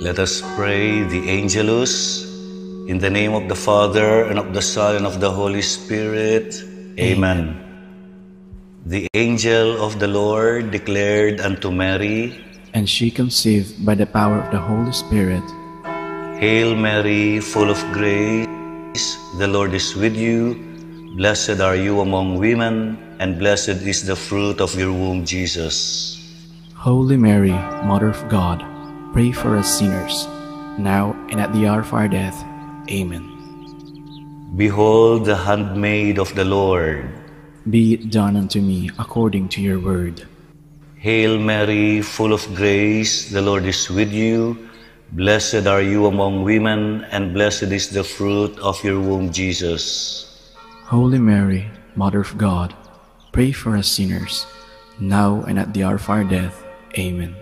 Let us pray the Angelus. In the name of the Father, and of the Son, and of the Holy Spirit. Amen. The angel of the Lord declared unto Mary, and she conceived by the power of the Holy Spirit. Hail Mary, full of grace, the Lord is with you. Blessed are you among women, and blessed is the fruit of your womb, Jesus. Holy Mary, Mother of God, pray for us sinners, now and at the hour of our death. Amen. Behold the handmaid of the Lord. Be it done unto me according to your word. Hail Mary, full of grace, the Lord is with you. Blessed are you among women, and blessed is the fruit of your womb, Jesus. Holy Mary, Mother of God, pray for us sinners, now and at the hour of our death. Amen.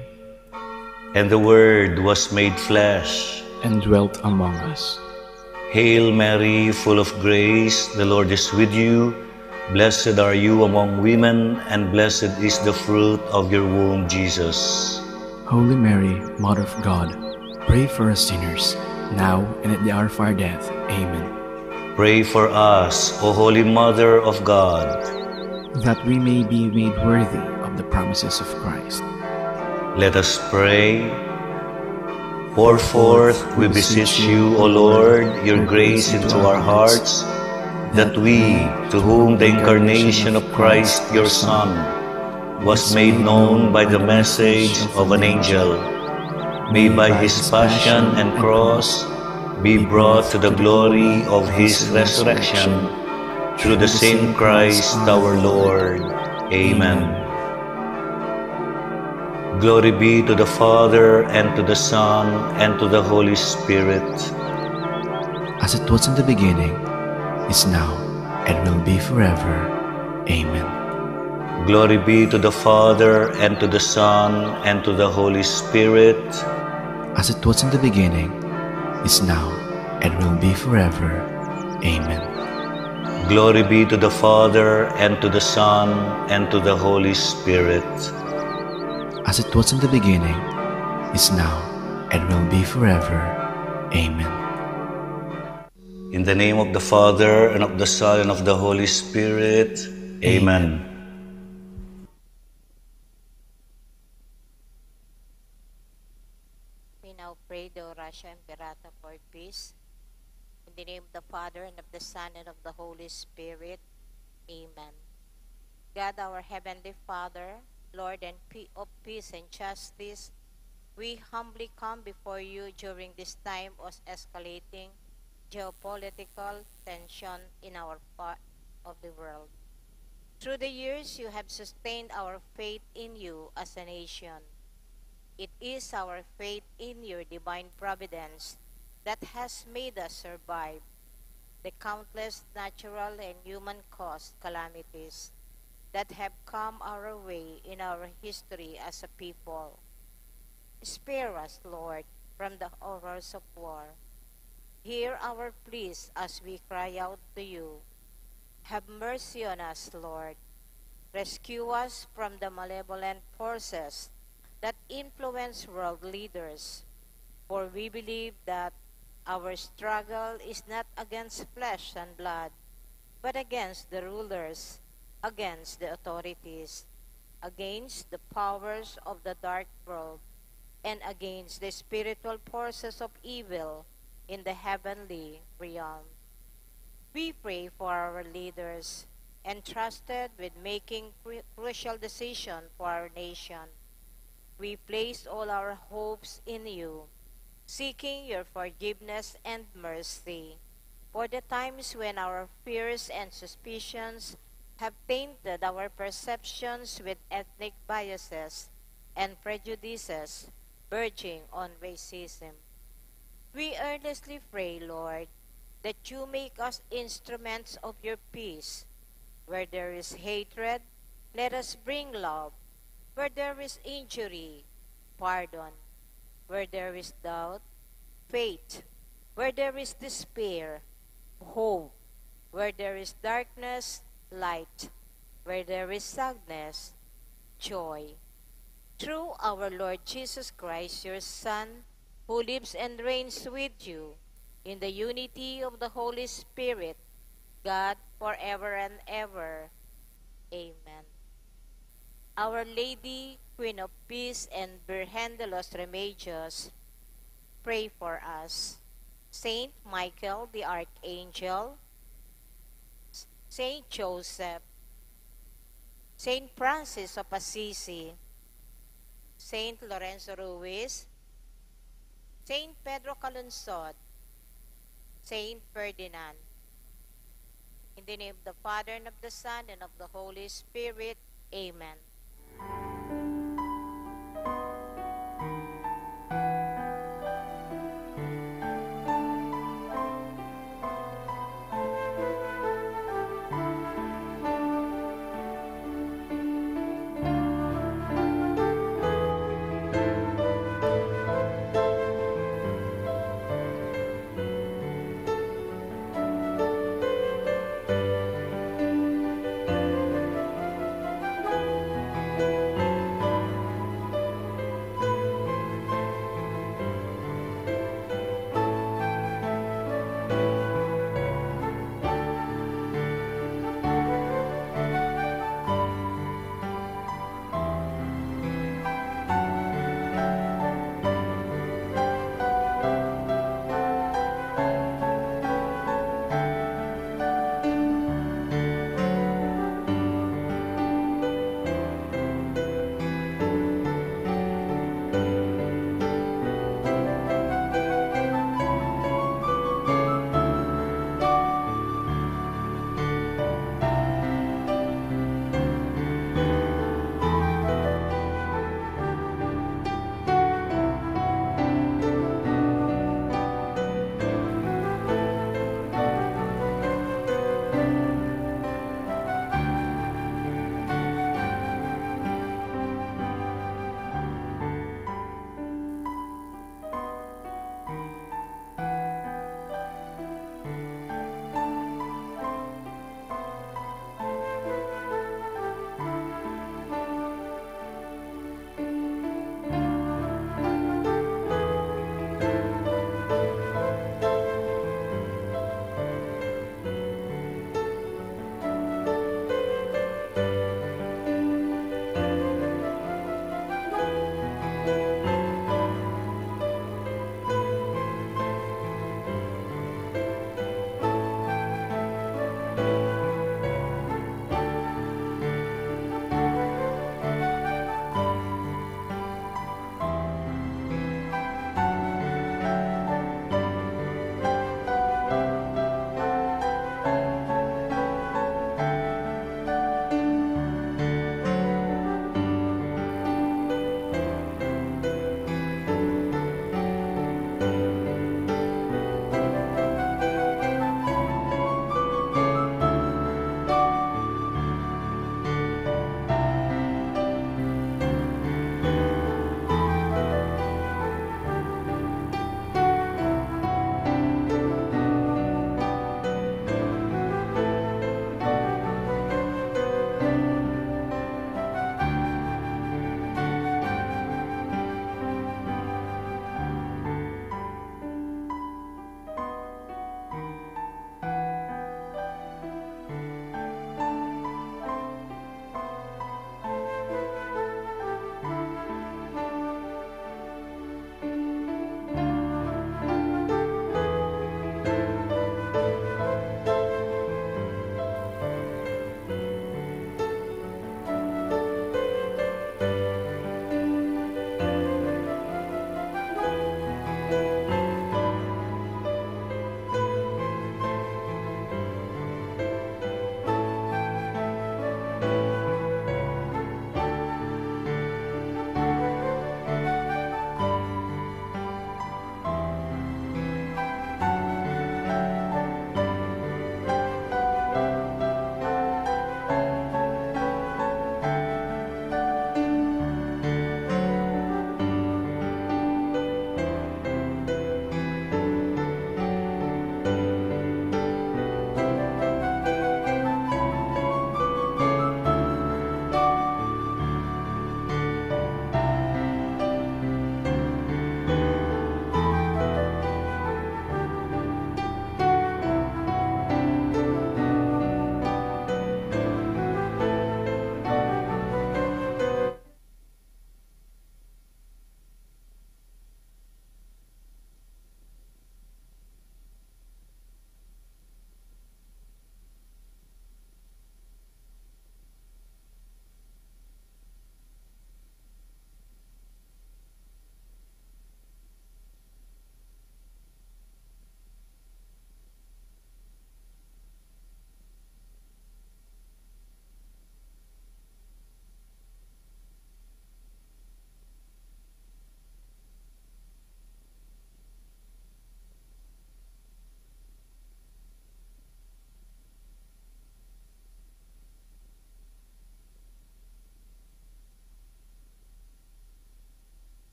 And the Word was made flesh, and dwelt among us. Hail Mary, full of grace, the Lord is with you. Blessed are you among women, and blessed is the fruit of your womb, Jesus. Holy Mary, Mother of God, pray for us sinners, now and at the hour of our death. Amen. Pray for us, O Holy Mother of God, that we may be made worthy of the promises of Christ. Let us pray. Pour forth, we beseech you, O Lord, your grace into our hearts, that we, to whom the incarnation of Christ, your Son, was made known by the message of an angel, may by his passion and cross be brought to the glory of his resurrection, through the same Christ our Lord. Amen. Glory be to the Father, and to the Son, and to the Holy Spirit. As it was in the beginning, is now, and will be forever. Amen. Glory be to the Father, and to the Son, and to the Holy Spirit. As it was in the beginning, is now, and will be forever. Amen. Glory be to the Father, and to the Son, and to the Holy Spirit. As it was in the beginning, is now, and will be forever. Amen. In the name of the Father, and of the Son, and of the Holy Spirit. Amen. We now pray the Oratio Imperata for peace. In the name of the Father, and of the Son, and of the Holy Spirit. Amen. God, our Heavenly Father, Lord and of peace and justice, we humbly come before you during this time of escalating geopolitical tension in our part of the world. Through the years, you have sustained our faith in you as a nation. It is our faith in your divine providence that has made us survive the countless natural and human-caused calamities that have come our way in our history as a people. Spare us, Lord, from the horrors of war. Hear our pleas as we cry out to you. Have mercy on us, Lord. Rescue us from the malevolent forces that influence world leaders. For we believe that our struggle is not against flesh and blood, but against the rulers, against the authorities, against the powers of the dark world, and against the spiritual forces of evil in the heavenly realm. We pray for our leaders, entrusted with making crucial decisions for our nation. We place all our hopes in you, seeking your forgiveness and mercy for the times when our fears and suspicions have tainted our perceptions with ethnic biases and prejudices verging on racism. We earnestly pray, Lord, that you make us instruments of your peace. Where there is hatred, let us bring love. Where there is injury, pardon. Where there is doubt, faith. Where there is despair, hope. Where there is darkness, light. Where there is sadness, joy. Through our Lord Jesus Christ, your Son, who lives and reigns with you in the unity of the Holy Spirit, God, forever and ever. Amen. Our Lady, Queen of Peace, and Virgen de los Remedios, pray for us. Saint Michael the Archangel, Saint Joseph, Saint Francis of Assisi, Saint Lorenzo Ruiz, Saint Pedro Calungsod, Saint Ferdinand. In the name of the Father, and of the Son, and of the Holy Spirit. Amen.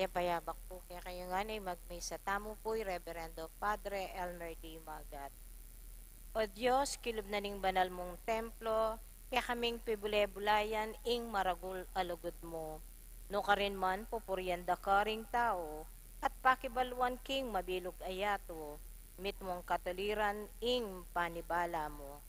Payapayabak po kaya kayo nga na magmisa tamo po Reverendo Padre Elmer D. Magat. O Diyos, kilob na ning banal mong templo, kaya kaming pibule-bulayan ing maragul alugod mo. No ka rin man pupurianda ka ring tao, at pakibaluan king mabilog ayato, mit mong kataliran ing panibala mo.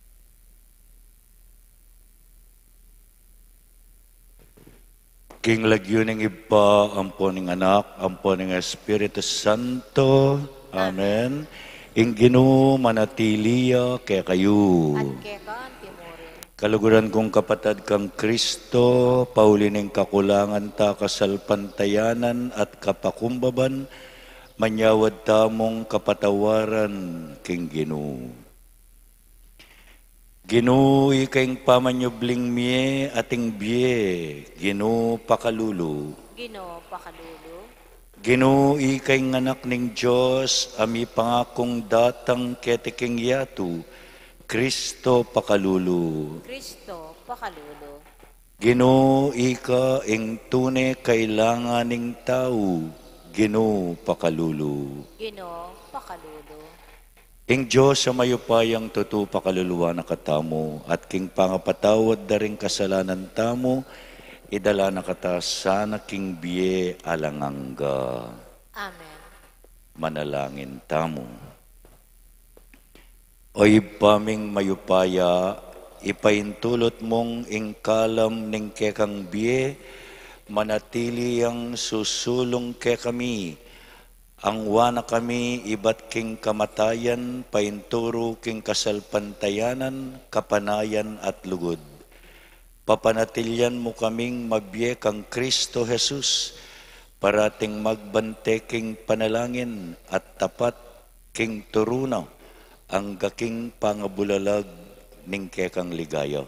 King lagyo ng iba, ampo ng anak, ampo ng Espiritu Santo. Amen. Ing Ginoo manatiliya kay kayo. At kaya timurin. Kaluguran kong kapatid kang Kristo, paulining kakulangan ta kasalpantayanan at kapakumbaban, manyawad tamong kapatawaran king Ginoo. Ginoo ikayng pamanyubling miye ating biye, Ginoo pakalulu. Ginoo pakalulu. Ginoo ikayng anak ning Diyos, ami pangakong datang ketiking yatu, Kristo pakalulu. Kristo pakalulu. Ginoo ika ing tune kailangan ning tao, Ginoo pakalulu. Ginoo pakalulu. Ing Diyos sa mayupayang tutu pakaluluwa na katamo, at king pangapatawad da ring kasalanan tamo, idala na kata sana king biye alangangga. Amen. Manalangin tamo. Oy paming mayupaya, ipaintulot mong ingkalam ning kekang biye, manatili ang susulong ke kami, ang wana kami ibat king kamatayan, painturo king kasalpantayanan, kapanayan at lugod. Papanatilyan mo kaming mabye kang Kristo Jesus, parating magbante king panalangin at tapat king turuno, ang gaking pangabulalag ning kekang ligaya.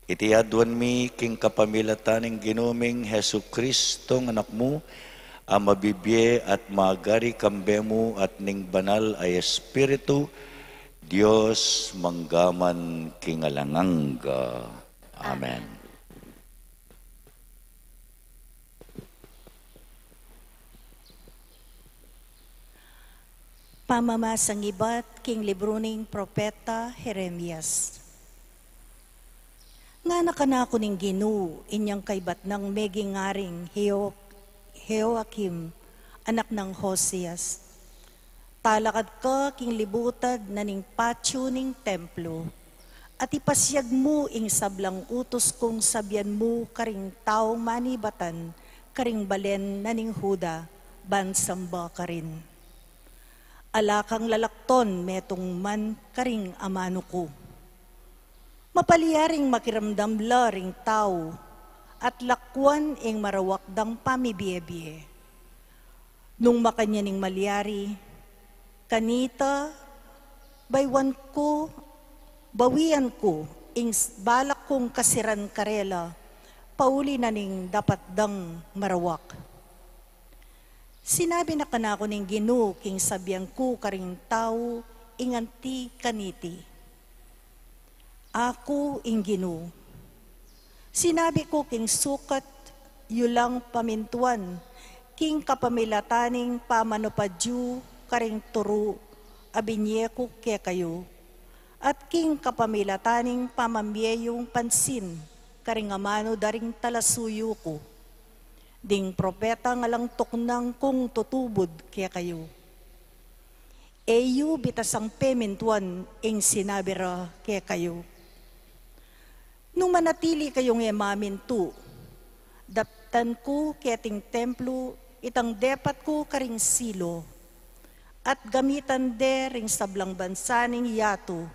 Itiadwan mi king kapamilataning ginuming Hesu Kristo ng anak mo, ang mabibye at magari kambemo at ning banal ay Espiritu, Diyos manggaman kingalanganga. Amen. Pamamasang ibat king libro ning Propeta Jeremias. Nga nakanako ning Ginoo inyang kaybat ng meging ngaring Joachim, anak ng Hosias. Talakad ka king libutad na ning patio ning templo, at ipasyag mo ing sablang utos kong sabyan mo karing taong manibatan, karing balen na ning Huda, bansamba ka rin. Alakang lalakton metong man karing amano ko. Mapaliyaring makiramdam ring tao, at lakwan ing marawakdang pamibiyebie. Nung makanya ning malyari, kanita, bawian ko, ing balak kong kasiran karela, pauli na ning dapat dang marawak. Sinabi na kanako ning Ginoo king sabyang ko karing tao, inganti kaniti. Ako ing Ginoo. Sinabi ko king sukat, yulang pamintuan, king kapamilataning pamanopadyu, karing turu, abinye ko kaya kayo, at king kapamilataning pamambiyeyong pansin, karing amano daring talasuyo ko, ding propeta ngalang tuknang kung tutubod kaya kayo. Eyu bitasang pemintuan, ing sinabira kaya kayo. Nung manatili kayong emamintu, daptan ko keting templo, itang depat ko karing silo, at gamitan de ring sablang bansaning yato,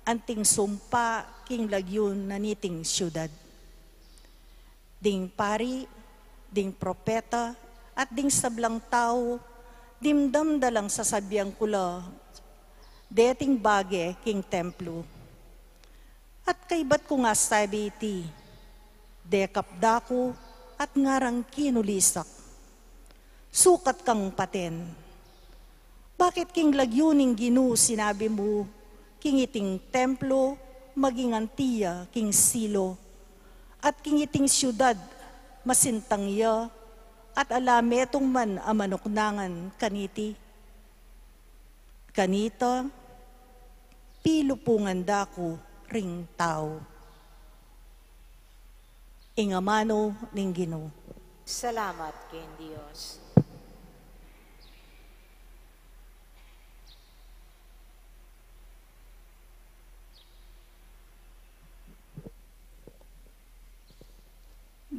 anting sumpa king lagyon na niting syudad. Ding pari, ding propeta, at ding sablang tao, dimdam dalang sasabyang kula, deting bage king templo. At kaibat ko nga sabi iti, dekapda ko at ngarang kinulisak. Sukat kang paten. Bakit king lagyuning Ginoo sinabi mo, king iting templo, maging antiya, king silo, at king iting syudad, masintangya, at alametong man amanoknangan kaniti. Kanita, pilupungan dako ring tao. Ingamano ning Ginoo. Salamat ken Dios.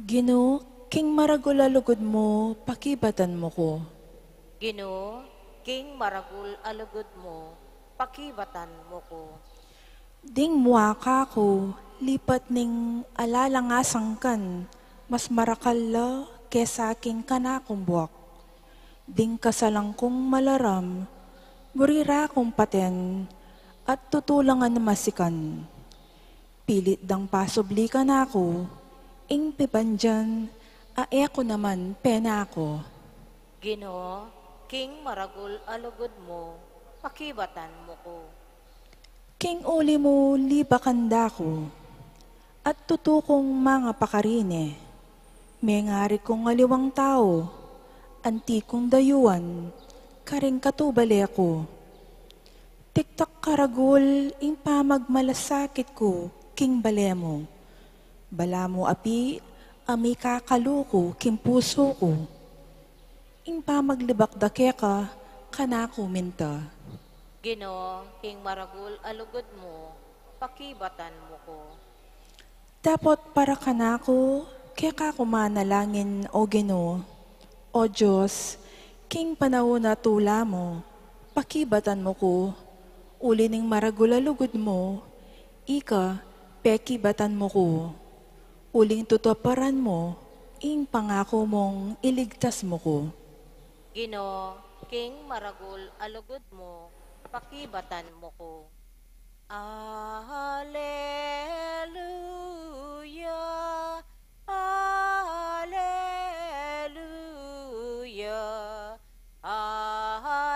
Ginoo, king maragul alugod mo, pakibatan mo ko. Ginoo, king maragul alugod mo, pakibatan mo ko. Ding muaka ko, lipat ning alalangasang kan, mas marakal la kesa aking kanakong buwak. Ding kasalang kong malaram, burira kong paten, at tutulangan na masikan. Pilit dang pasobli ka na ako, ing pipandyan, ae ko naman pena ako. Ginoo, king maragul alugod mo, pakibatan mo ko. King uli mo libakanda ko, at tutukong mga pakarine. May ngari kong aliwang tao, antikong dayuan, karing katubali ako. Tiktak karagul, ing pamagmalasakit ko, king bale mo. Bala mo api, ami kakaluko, king puso ko. Ing pamaglibakdake ka, kanako minta. Ginoo, king maragul alugod mo, pakibatan mo ko. Dapat para kanako, kaya ka kumanalangin o Ginoo. O Diyos, king panahon na tula mo, pakibatan mo ko. Uli ning maragul alugod mo, ika, pekibatan mo ko. Uling tutuparan mo, ing pangako mong iligtas mo ko. Ginoo, king maragul alugod mo, pakibatan mo ko. Alleluia, alleluia, alleluia,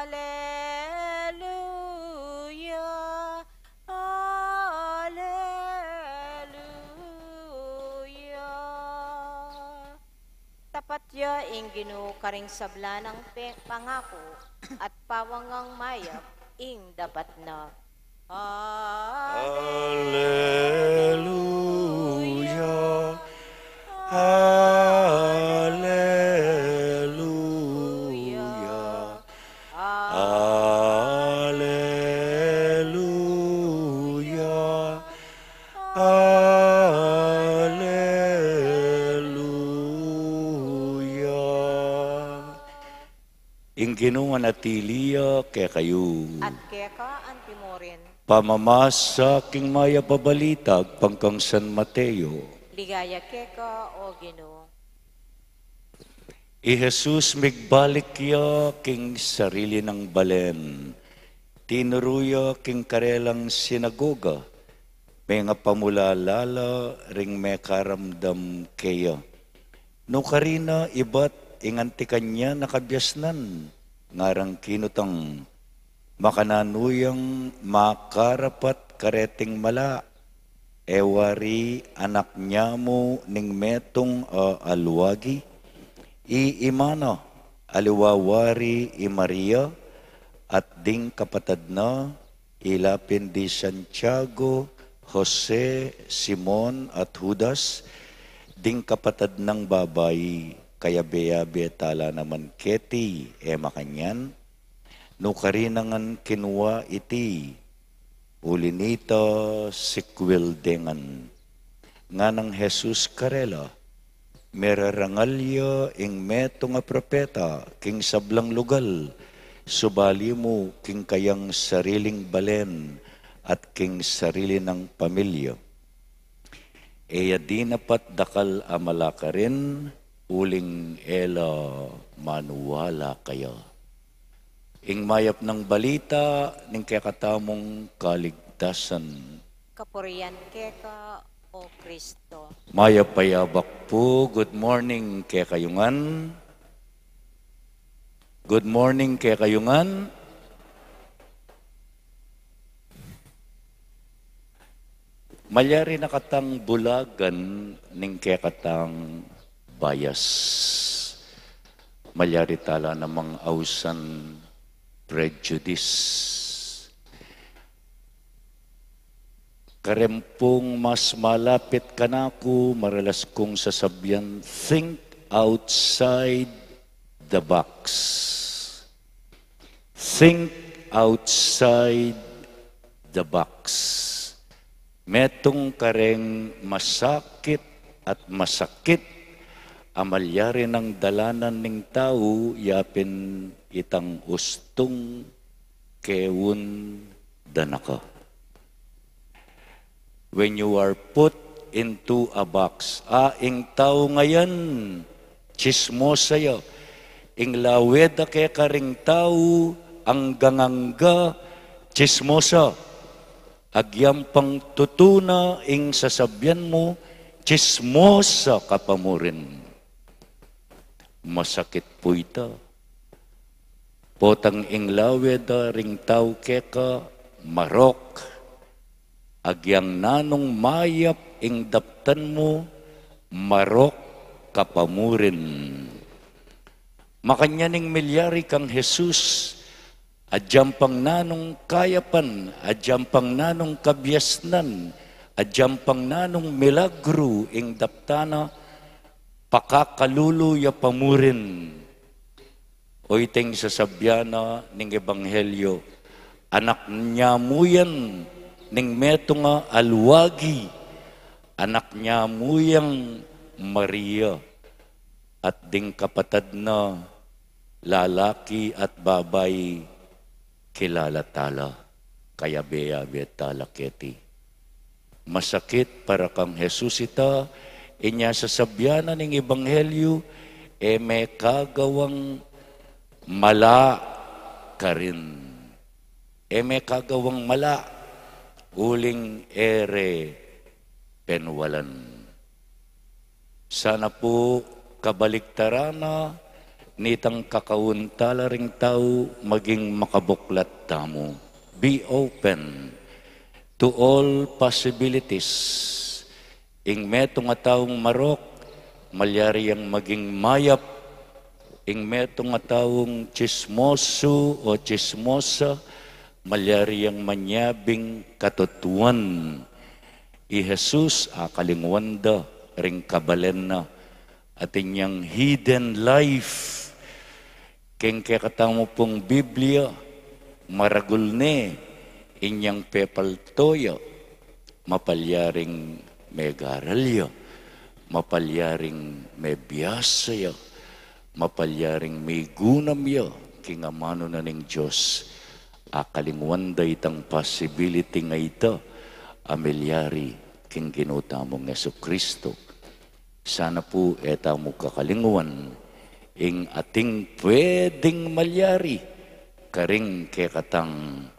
alleluia. Tapat ya ing Ginoo karing sabla ng pangako at pawangang mayap ing dapat na. Alleluia, alleluia, alleluia, alleluia. Ing Ginoo nga natiliya kaya kayo. At keka antimorin, Pamamasa king maya pabalitag pangkang San Mateo. ligaya keka o Ginoo. I Jesus migbalik ya king sarili ng balen. Tinuruya king karelang sinagoga. May nga pamulalala ring may karamdam kaya. No karina ibat inganti kanya nakabyasnan. Ngarang kinutang makananuyang makarapat kareting mala. Ewari anak niya mo ning metong alwagi. Iimana aliwawari i Maria at ding kapatad na ilapin di Santiago, Jose, Simon at Judas, ding kapatad ng babay kaya beya tala naman keti makanyan. No karinangan kinwa iti, ulinita sikwildengan. Nga ng Jesus karela, merarangalya ing meto nga propeta, king sablang lugal, subali mo king kayang sariling balen at king sarili ng pamilya. Eya di napat dakal amala ka rin, uling ela manuwala kayo. Ing mayap ng balita, ning kakatamong kaligtasan. Kapurian keka o Kristo. Mayap payabak po, good morning kay kayungan. Good morning kay kayungan. Malyari na katang bulagan ning kay katang bias. malyari tala namang ausan prejudice. Karempong mas malapit ka na ako, maralas kong sasabyan, think outside the box. Think outside the box. Metong kareng masakit at masakit, amalyari ng dalanan ning tao, yapin itang ustong kewun danaka. When you are put into a box, ing tao ngayon, chismosayo, ing laweda kay karing tao, ang gangangga, chismosa, agyam pang tutuna, ing sasabyan mo, chismosa ka pa mo rin. Masakit po ito. Potang ing laweda ring tao keka, marok, agyang nanong mayap ing daptan mo, marok kapamurin. Makanyaning milyari kang Jesus, adyam pang nanong kayapan, adyam pang nanong kabyasnan, adyam pang nanong milagro ing daptana, pakakaluluya pamurin. O iting sasabyana ning Ebanghelyo, anak niya mo yan, ning meto nga alwagi, anak niya muyang Maria, at ding kapatad na lalaki at babay kilala tala, kaya beya betala keti. Masakit para kang Jesus ita, inya sasabyanan ng Ebanghelyo, may kagawang mala ka rin. May kagawang mala, uling ere penwalan. Sana po kabaliktarana nitang kakauntala ring tao maging makabuklat tamo. Be open to all possibilities. Ing meto nga taong marok, malyari ang maging mayap. Ing meto nga taong chismoso o chismosa, malyari ang manyabing katutuan. I Jesus akalingwanda ring kabalen na at inyang hidden life. Keng kakatamo pong Biblia, maragul ne inyang pepaltoyo, mapalyaring may garalyo, mapalyaring may biyasaya, mapalyaring may gunamyo, kingamano na ning Diyos. Akalingwanda itang possibility nga ito, amilyari king ginutamong Jesucristo. Sana po eta mo kakalingwan, ing ating pwedeng malyari, karing kekatang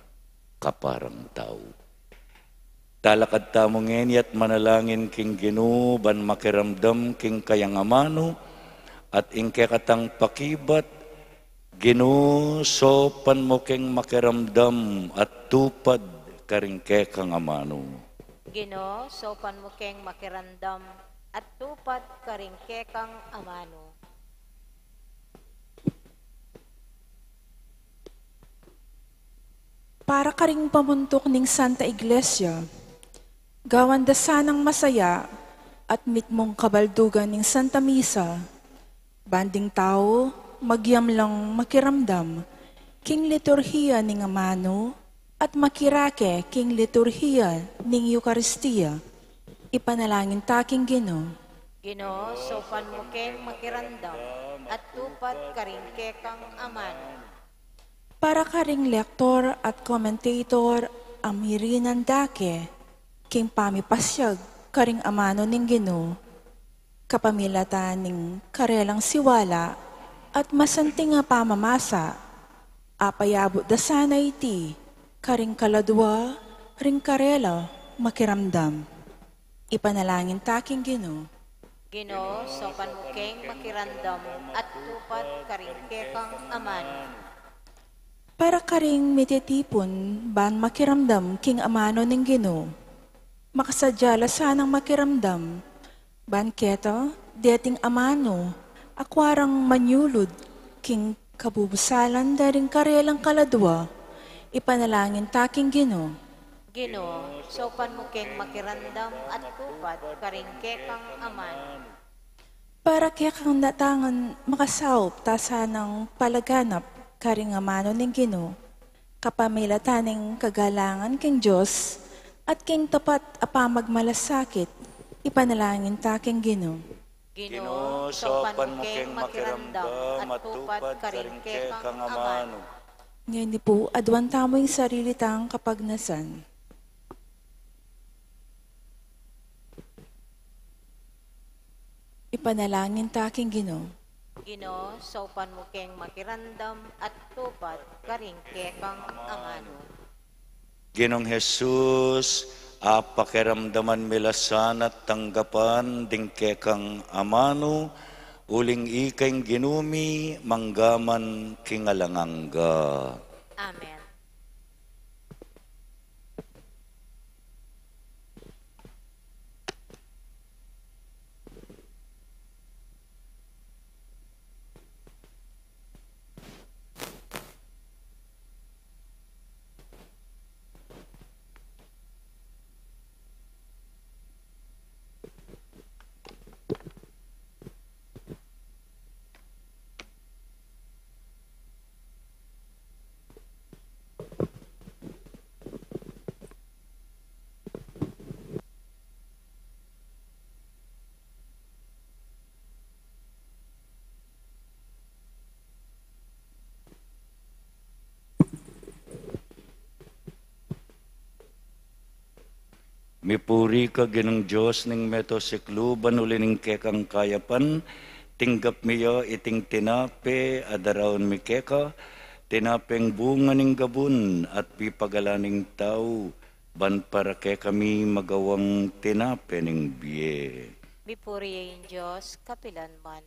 kaparang tao. Talakad tamo ngeni at manalangin king Ginoo ban makiramdam king kayangamano, at ing kekatang pakibat, Ginoo, sopan mo keng makiramdam at tupad karingke kang amano. Ginoo, sopan mo keng makirandam at tupad karingke kang amano. Para karing pamuntok ning Santa Iglesia, gawan da sanang masaya at mitmong kabaldugan ning Santa Misa, banding tao, magyam lang makiramdam, king liturhiya ning amano, at makirake king liturhiya ning Eucharistia. Ipanalangin taking Ginoo. Ginoo, sopan mo keng makirandam at tupad karingke kang amano. Para karing lektor at commentator, amirinan dake, king pamipasyag karing amano ning Ginoo, kapamilatan ning karelang siwala, at masanting nga pamamasa, apayabot da sana iti, karing kaladwa, ring karela, makiramdam. Ipanalangin taking Ginoo. Ginoo, sopan mo keng makirandam at tupad karingke kang amano. Para karing mititipon, ban makiramdam king amano ning Ginoo, makasadyala sanang makiramdam, ban keto, deting amano, akwarang manyulod, king kabubusalan daring karelang kaladwa, ipanalangin taking Ginoo. Ginoo, sopan mo keng makirandam at tupad karing kekang aman. Para kaya kang natangan makasawop tasa ng palaganap karing amano ng Ginoo, kapamilataning kagalangan king Diyos at king tapat apamagmalasakit, ipanalangin taking Ginoo. Ginoo, sopan mo keng makiramdam at tupad karing kekang amano. Ngayon di po, adwan tamo yung sarili tang kapagnasan. Ipanalangin taking Ginoo. Ginoo, sopan mo keng makirandam at tupad karing kekang amano. Ginong Jesus, pakiramdaman milasan at tanggapan ding kekang amano, uling ikeng ginumi, manggaman kingalangangga. Amen. Mipuri ka ginang Diyos ning meto sikluban ulining kekang kayapan, tinggap miyo iting tinape adaraon mi keka, tinapeng bunga ning gabun at pipagalaning tao, ban para ke kami magawang tinape ning biye. Mipuriyain Diyos, kapilanman.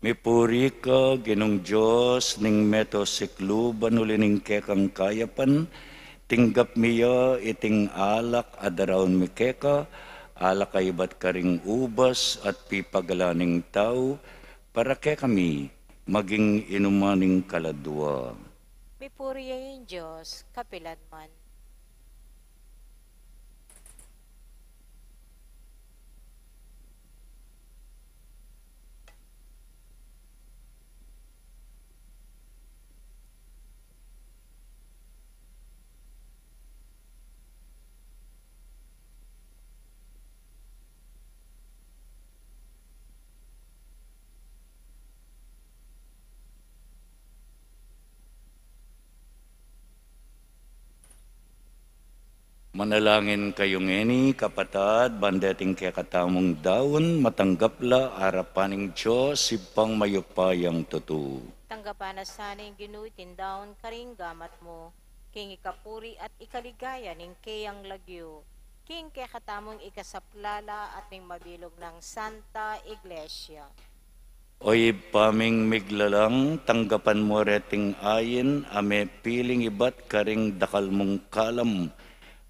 Mipuri ka ginong Diyos ning meto sikluban ulining kekang kayapan, tinggap miyo iting alak adaraon mi keka, alak ay ba't karing ubas at pipagalaning tao, para ke kami maging inumaning kaladwa. Mipuriyain Diyos, kapilanman. Manalangin kayong eni, kapatad, bandeting kaya katamong daon, matanggapla arapaning Diyos, sipang mayupayang tutu. Tanggapan na saning ginuitin daon karing gamat mo, king ikapuri at ikaligaya ning kayang lagyo, king kaya katamong ikasaplala at ning mabilog ng Santa Iglesia. Oy paming miglalang, tanggapan mo reting ayin, ame piling ibat karing dakal mong kalam,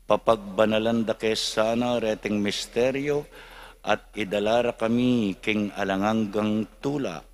papagbanalan da kesana reting misteryo, at idalara kami king alanganggang tula.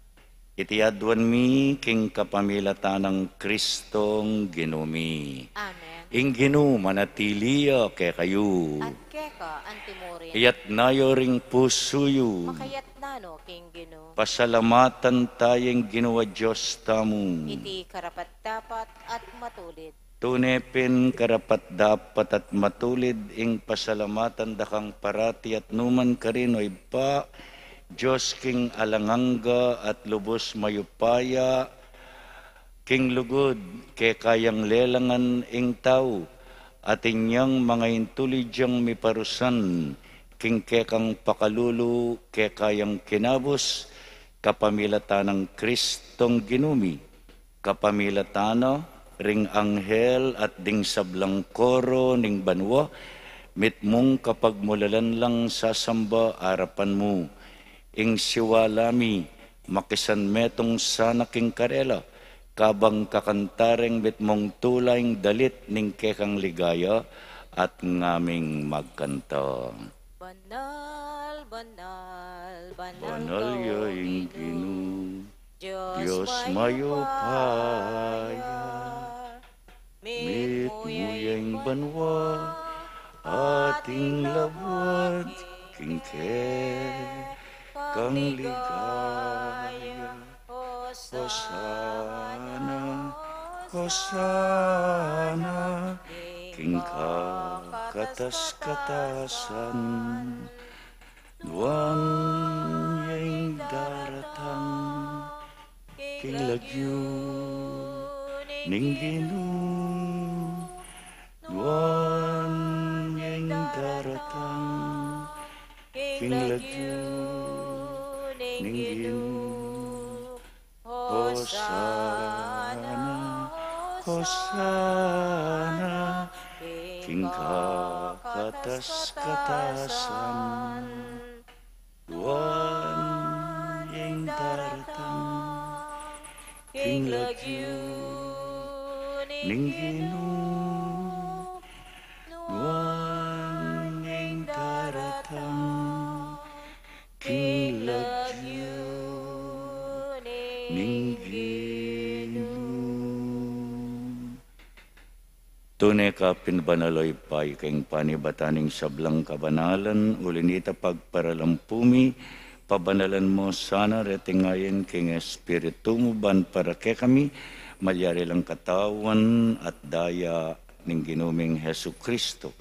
Itiadwan mi king kapamilatanang Kristong ginumi. Amen. Ing ginu manatiliya ke kayo. At keka antimorin, Iyat nayo ring pusuyo. makayat nano king gino, Pasalamatan tayong ginawa Diyos tamu. iti karapat dapat at matulid. Tunepin karapat dapat at matulid ing pasalamatan dakang parati at numan karinoy pa, Diyos king alangangga at lubos mayupaya, king lugod ke kayang lelangan ing tao, at inyang mga intulidyang miparusan, king kekang pakalulu ke kayang kinabos, kapamilatan ng Kristong ginumi, kapamilatano, ring anghel at ding sablang koro ning banwa, mitmong kapag mulalan lang sasamba arapan mo, ing siwalami, makisan metong sana king karela, kabang kakantareng bitmong tulayng dalit ning kekang ligaya at ngaming magkanta. Banal, banal, banal, Banal ka, O yaing Ginoo. Ginoo, Diyos mayo paya, mit muyeng banwa, ating labwat, kang ligaya. Hosana, Hosana, king katas-katasan, duwan yang daratang, king lagyo, ning Ginoo, duwan yang daratang, king lagyo, ning Ginoo. Hosana, Hosana, king katas-katasan, duwan yang daratang, king lagyo, ning Ginoo, duwan yang daratang, king lagyo, ning Ginoo. Tunay ka pinbanaloy pay keng panibataning sablang kabanalan, ulinita pagparalampumi, pabanalan mo sana retingayin keng Espiritu mo ban para ke kami, malyari lang katawan at daya ning ginuming Hesu Kristo.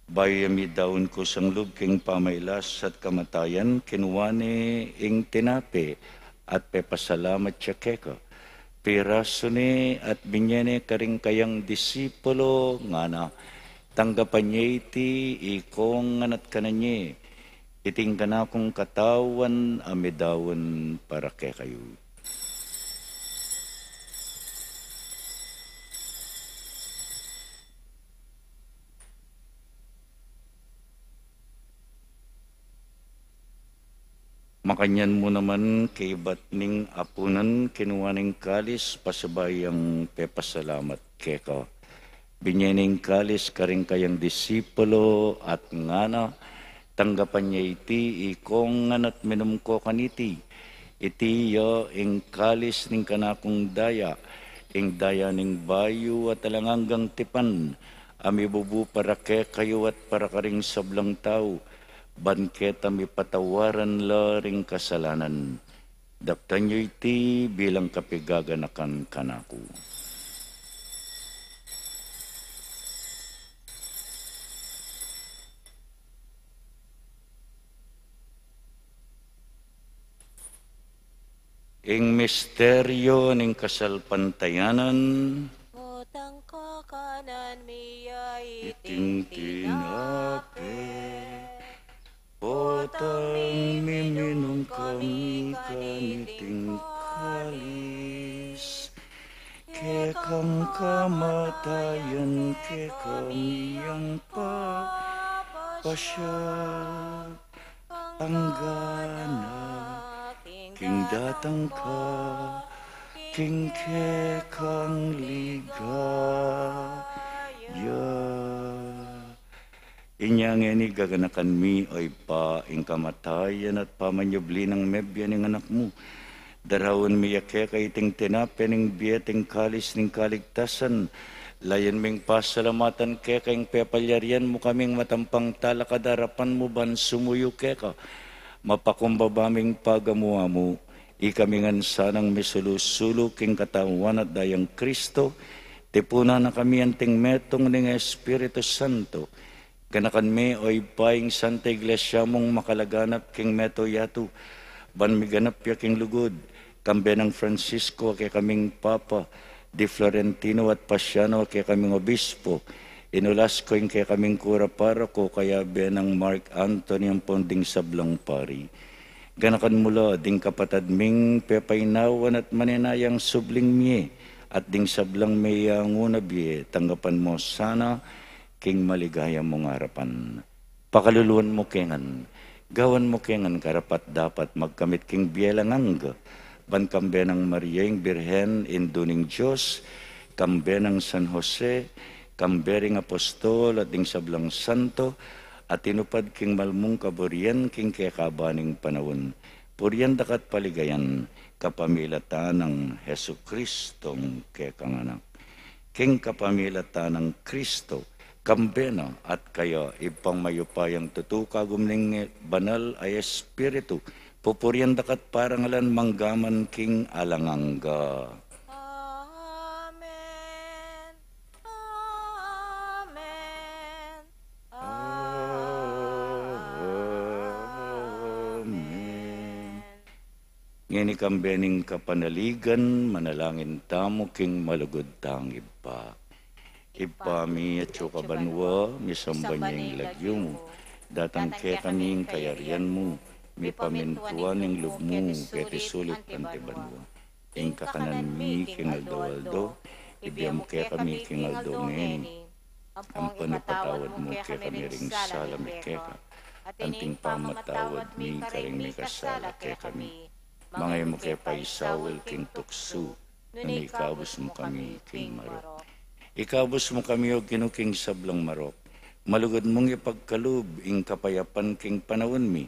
Bayami daun ko sang lub keng pamaylas at kamatayan, kinuwane ing tinape at pepasalamat siya keka. Piraso ni at binyene karing kayang disipulo nga na tanggapan niya iti ikong nganat kananye. Iting kana kong katawan amidawan para ke kayo. Makanyan mo naman kay batning apunan kinuwaning kalis pasabayang pepasalamat keka. Binyaning kalis karing kayang disipulo at ngana tanggapan niya iti ikong nganat minum ko kaniti. Iti yo ing kalis ning kanakong daya, ing daya ning bayu at alanganggang tipan, amibubu para ke kayo at para karing sablang tao. Banketa mi patawaran la ring kasalanan. Daptan nyo iti bilang kapigaganakan kanako. Ing misteryo ning kasalpantayanan, Utang ka kanan miya iting tinape. Potang miminum kami kaniting kalis, kekang kamatayan kekang yang papasya anggana, king datang ka, king kekang ligaya. Inyang ini gaganakan mi oy pa ing kamatayan at pamanyubli ng mebya ng anak mo. Darawon mi yake kay ting tinape ng biyeting kalis ng kaligtasan. Layan ming pasalamatan ke kayong pepalyarian mo kaming matampang talakadarapan mo ban sumuyo ke ka. Mapakumbabaming pagamuha mo. Ikamingan sanang misulusulo king katawan at dayang Kristo. Tipuna na kami anting metong ng Espiritu Santo. Kanakan me oy paing Santa Iglesia mong makalaganap king meto yatu. Ban miganap ya king lugod. Kambe ng Francisco kay kaming Papa. Di Florentino at Pasiano kay kaming Obispo. Inulas ko yung kay kaming kura para ko kaya benang Mark Anthony ang ponding sablang pari. Ganakan mula ding kapatad ming pepainawan at maninayang subling miye. At ding sablang mayang unabiye. Tanggapan mo sana king maligaya mong harapan. Pakaluluan mo kengan, gawan mo kengan karapat dapat magkamit king bielangang, ban kambenang Mariaing Birhen induning Diyos, kambenang San Jose, kambering apostol at ding sablang santo, at tinupad king malmong kaburyan king kekabaning panawon. Puryan dakat paligayan, kapamilatan ng Hesu Kristong kekanganak. King kapamilatan ng Kristo, kambena at kaya ipang mayupayang tutuka gumning banal ay espiritu, pupuryan dakat parangalan manggaman king alangangga. Amen. Amen. Amen. Ngini kambening kapanaligan, manalangin tamo king malugod tangib pa. Ipami at kabanwa, misambanyang lagyo mo, datang ke kaming kayarian mo, mi pamintuan ng loob mo, kete sulit pantibanwa. Ing kakanan mi king aldo-aldo, ibiyam ke kami king aldo ngeni. Ang panipatawad mo ke kami ring salami keka, anting pamatawad mi karing mi kasala ke kami. Mga mo ke paisawal king tuksu, nanikabos mo kami king marok. Ikabos mo kami o kinuking sablang marok. Malugod mong ipagkalub, ing kapayapan king panawon mi.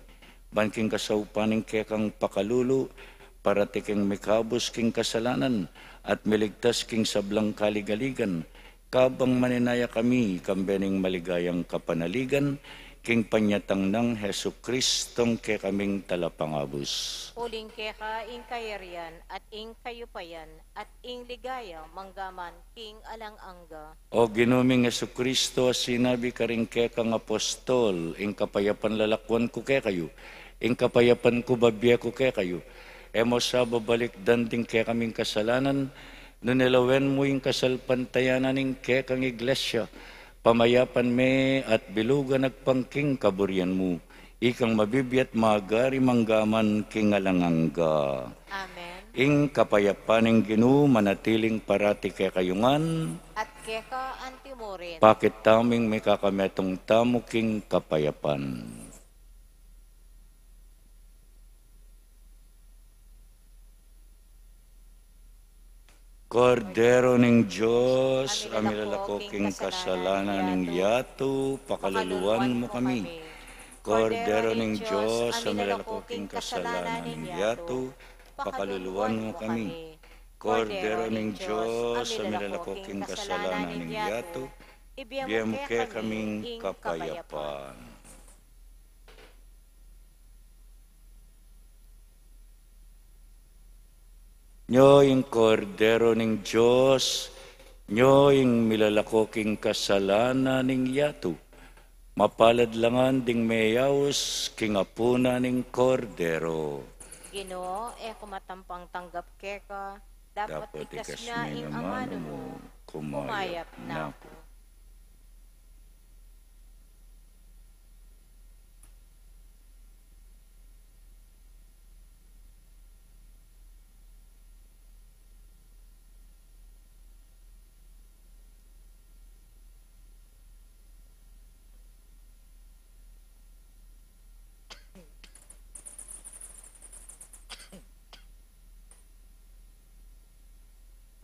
Ban king kasaupaning kekang pakalulu, para tiking mikabos king kasalanan, at miligtas king sablang kaligaligan. Kabang maninaya kami, kambening maligayang kapanaligan, king panyatang ng Hesu Kristong ke kaming talapangabos. Uling keka ing kayarian at ing kayupayan at ing ligaya manggaman king alangangga. O ginuming Hesu Kristo, sinabi ka rin kekang apostol, ing kapayapan lalakwan ko ke kayo, ing kapayapan ko babya ko ke kayo. Emo sa babalik danding ke kaming kasalanan, nunilawen mo ing kasalpantayanan ing kekang iglesia, pamayapan me at bilugan nagpangking kaburyan mo, ikang mabibiyat magari manggaman king alangangga. Amen. Ing kapayapaning Ginoo manatiling parati kay kayungan, At keka antimorin. bakit taming may kakametong tamo king kapayapan. Kordero ning Diyos, amilalako king kasalanan ning yato, pakaluluan mo kami. Kordero ning Diyos, amilalako king kasalanan ning yato, pakaluluan mo kami. Kordero ning Diyos, amilalako king kasalanan ning yato, biyam ke kaming kapayapan. Nyo ing kordero ning Diyos, nyo ing milalakoking kasalanan ning yato, mapalad langan ding mayawos king apuna ning kordero. Ginoo, kumatampang tanggap keka, dapat ikas ikas na may ing naman amano mo, mo, kumayap na ako.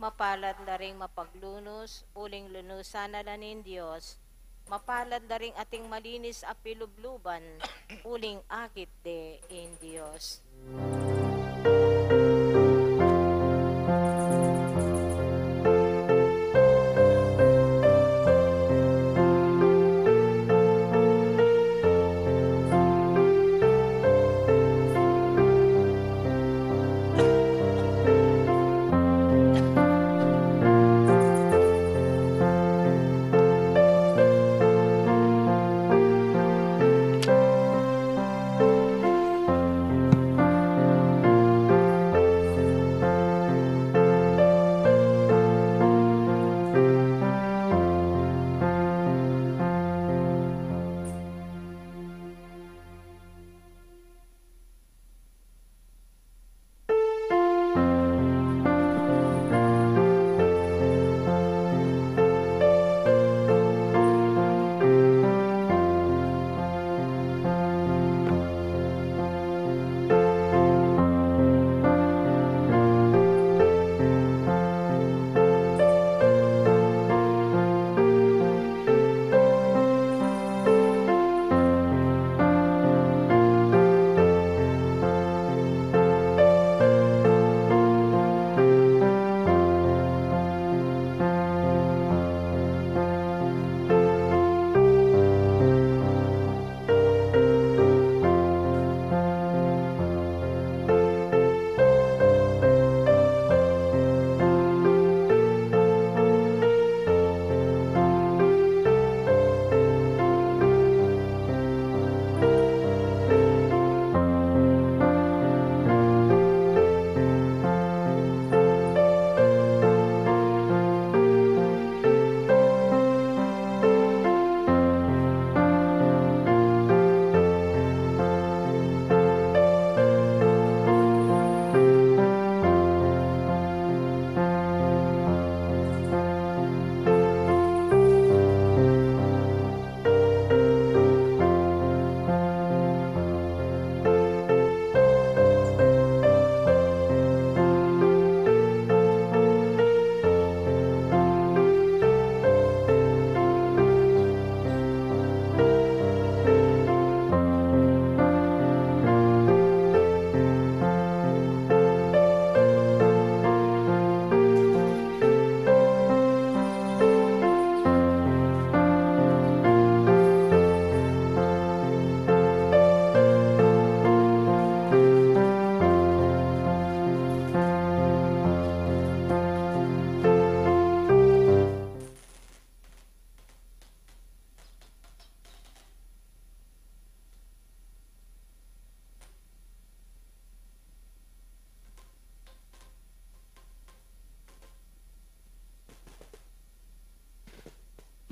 Mapalad na ring mapaglunos, uling lunusan na lanin Diyos. Mapalad na ring ating malinis a pilubluban, uling akit de in Diyos.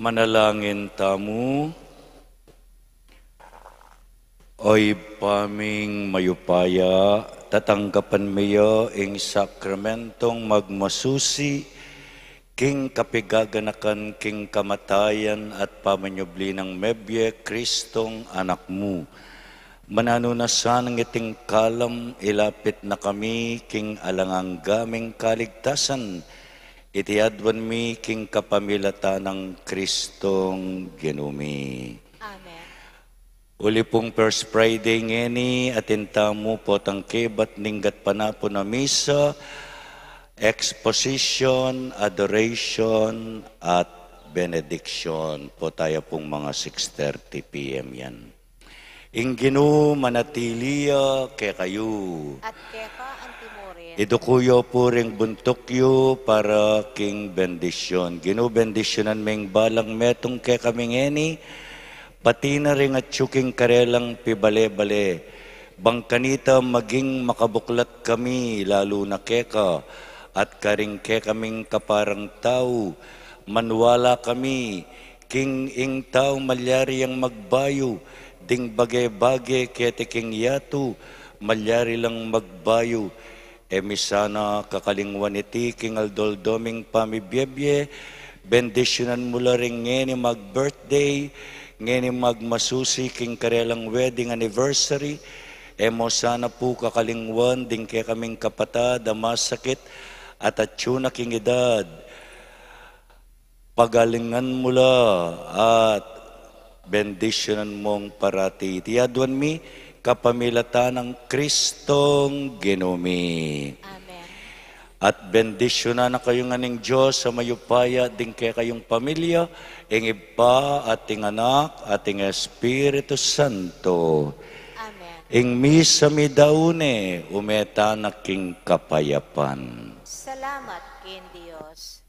Manalangin tamu. Oy paming mayupaya, tatanggapan mayo ing sakramentong magmasusi, king kapigaganakan king kamatayan at pamanyubli ng mebye, Kristong anak mo. Mananunasan ng iting kalam, ilapit na kami, king alangang gaming kaligtasan, itiadwan mi king kapamilata ng Kristong ginumi. Amen. Uli pong First Friday ngeni, atinta mo po tangkebat ninggat panapo na misa, exposition, adoration, at benediction po tayo pong mga 6:30 p.m. yan. Inginu manatiliya kay kayo. At keka antimurin. Idukuyo po ring buntukyo para king bendisyon. Ginu bendisyonan ming balang metong kay kaming ngeni, pati na rin at tsuking karelang pibale-bale. Bangkanita maging makabuklat kami, lalo na keka, at karing ke kaming kaparang tao. Manwala kami, king ing tao malyari ang magbayo, ding bagay-bagay kete king yato, malyari lang magbayo. Emisana kakalingwan iti king aldoldoming pamibiyebye, bendisyonan mula rin ngeni mag-birthday, ngeni magmasusi king karelang wedding anniversary, emo sana po kakalingwan ding kaya kaming kapatad, masakit at atsuna king edad. Pagalingan mula at bendisyonan mong parati. Tiyadwan mi kapamilata ng Kristong ginumi. Amen. At bendisyonan na kayo nganing Diyos sa mayupaya din kaya kayong pamilya, ing Iba, ating Anak, ating Espiritu Santo. Amen. Ing misa mi daune, umeta na king kapayapan. Salamat kin Dios.